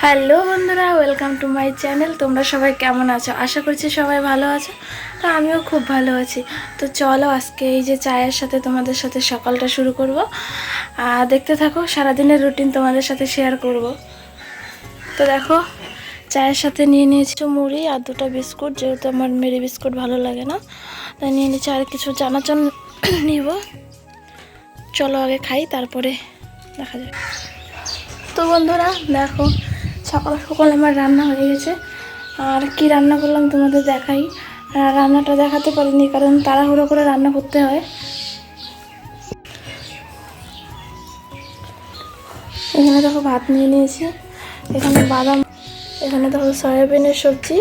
Hello বন্ধুরা, welcome to my channel. তোমরা সবাই কেমন আছো? আশা করছি সবাই ভালো আছো। তো আমিও খুব ভালো আছি। তো চলো আজকে এই যে চায়ের সাথে তোমাদের সাথে সকালটা শুরু করব। দেখতে থাকো, সারাদিনের রুটিন তোমাদের সাথে শেয়ার করব। তো দেখো, চায়ের সাথে নিয়ে নিয়েছি মুড়ি আর দুটো বিস্কুট, যেহেতু আমার মেরি বিস্কুট ভালো লাগে না, তাই নিয়ে নিচ্ছি। আর কিছু চানাচুর নিব। চলো আগে খাই, তারপরে দেখা যাবে। তো বন্ধুরা দেখো, সকাল সকাল আমার রান্না হয়ে গেছে। আর কি রান্না করলাম তোমাদের দেখাই। রান্নাটা দেখাতে পারিনি কারণ তাড়াহুড়ো করে রান্না করতে হয়। এখানে দেখো ভাত নিয়ে নিয়েছি, এখানে বাদাম, এখানে দেখো সয়াবিনের সবজি,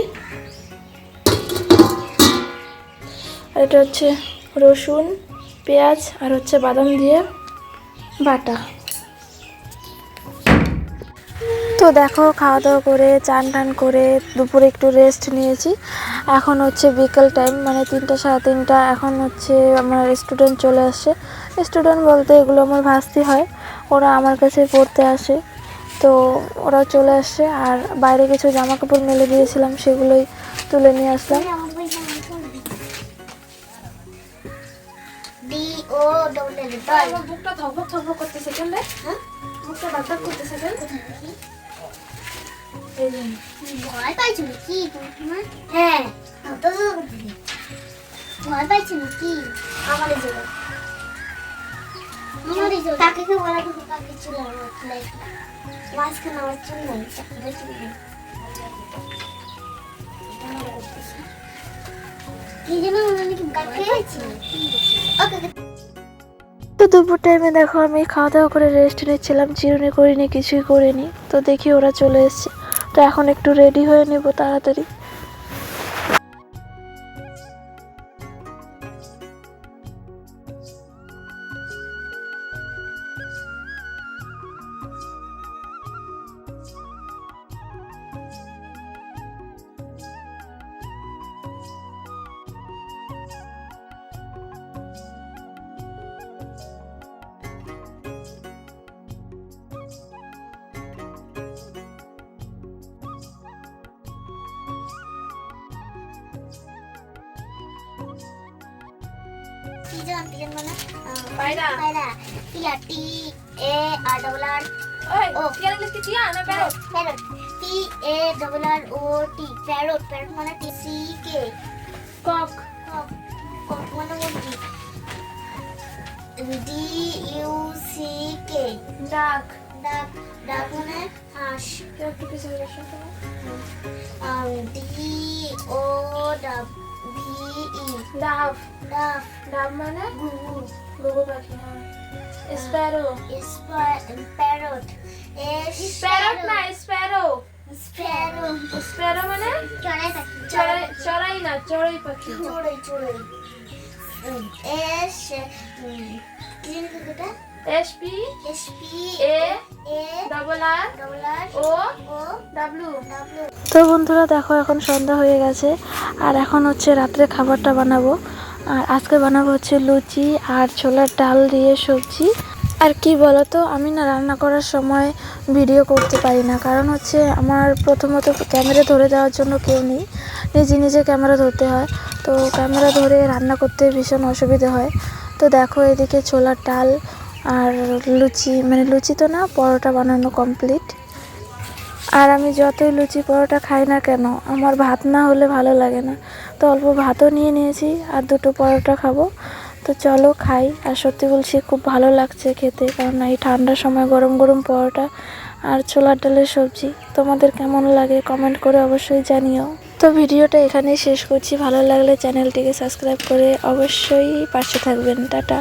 আর এটা হচ্ছে রসুন, পেঁয়াজ আর হচ্ছে বাদাম দিয়ে বাটা। তো দেখো, খাওয়া দাওয়া করে চান টান করে দুপুরে একটু রেস্ট নিয়েছি। এখন হচ্ছে বিকেল টাইম, মানে 3টা সাড়ে 3টা। এখন হচ্ছে আমার স্টুডেন্ট চলে আসছে। স্টুডেন্ট বলতে এগুলো আমার ভাস্তি হয়, ওরা আমার কাছে পড়তে আসে। তো ওরা চলে আসছে, আর বাইরে কিছু জামা কাপড় মেলে দিয়েছিলাম, সেগুলোই তুলে নিয়ে আসলাম। ভয় পাইছো নাকি তোমার? হ্যাঁ, ভয় পাইছো নাকি? আমারই জোরে তাকে কে বলা তো কাকে ছিল মাঝখানে আমার চুল নেই, কি যেন নাকি কাকে পাইছি। তো দুপুর টাইমে দেখো, আমি খাওয়া দাওয়া করে রেস্ট নিচ্ছিলাম, চিরুনি করিনি, কিছুই করিনি। তো দেখি ওরা চলে এসছে, তো এখন একটু রেডি হয়ে নেব তাড়াতাড়ি। পিজন মানে পায়রা টিয়া টি এ আর ডবল আর ও টিয়া ইংলিশ কি টিয়া না parrot? Parrot t a double R o t parrot মানে t c k cock cock মানে মুরগি ডি ইউ সি কে ডাক ডাক মানে হাঁস একটু পিছনে বসো তো। ডি ও ভি ই ডাব ডাব মানে ঘুঘু ঘুঘু পাখি। হ্যাঁ, স্প্যারো প্যারট প্যারট না স্প্যারো। স্প্যারো স্প্যারো মানে চড়াই না, চড়াই পাখি। চড়ুই এস ক্লিন করতে S P S P A A double R O W. W. তো বন্ধুরা দেখো, এখন সন্ধ্যা হয়ে গেছে, আর এখন হচ্ছে রাত্রে খাবারটা বানাবো। আর আজকে বানাবো হচ্ছে লুচি আর ছোলার ডাল দিয়ে সবজি। আর কি বলতো, আমি না রান্না করার সময় ভিডিও করতে পারি না, কারণ হচ্ছে আমার প্রথমত ক্যামেরা ধরে দেওয়ার জন্য কেউ নেই, নিজে ক্যামেরা ধরতে হয়। তো ক্যামেরা ধরে রান্না করতে ভীষণ অসুবিধা হয়। তো দেখো, এদিকে ছোলার ডাল আর লুচি, মানে লুচি তো না, পরোটা বানানো কমপ্লিট। আর আমি যতই লুচি পরোটা খাই না কেন, আমার ভাত না হলে ভালো লাগে না। তো অল্প ভাতও নিয়ে নিয়েছি, আর দুটো পরোটা খাবো। তো চলো খাই। আর সত্যি বলছি, খুব ভালো লাগছে খেতে, কারণ এই ঠান্ডার সময় গরম গরম পরোটা আর ছোলার ডালের সবজি। তোমাদের কেমন লাগে কমেন্ট করে অবশ্যই জানিও। তো ভিডিওটা এখানেই শেষ করছি। ভালো লাগলে চ্যানেলটিকে সাবস্ক্রাইব করে অবশ্যই পাশে থাকবেন। টাটা।